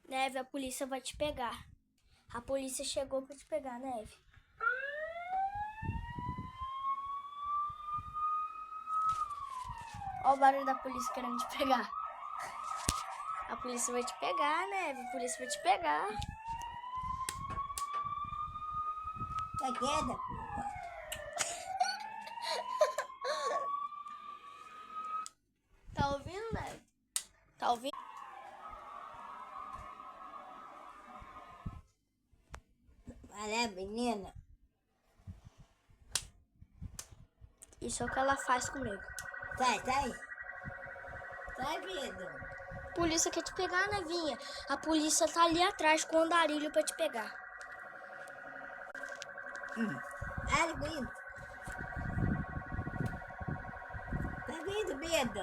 Neve, a polícia vai te pegar. A polícia chegou pra te pegar, Neve. Olha o barulho da polícia querendo te pegar. A polícia vai te pegar, Neve. A polícia vai te pegar. Tá quieta? Tá ouvindo, Neve? Tá ouvindo? Olha, menina. Isso é o que ela faz comigo. Sai, sai. Sai, Pedro. A polícia quer te pegar, Nevinha. A polícia tá ali atrás com o andarilho pra te pegar. Olha, vindo. Tá vindo, Pedro.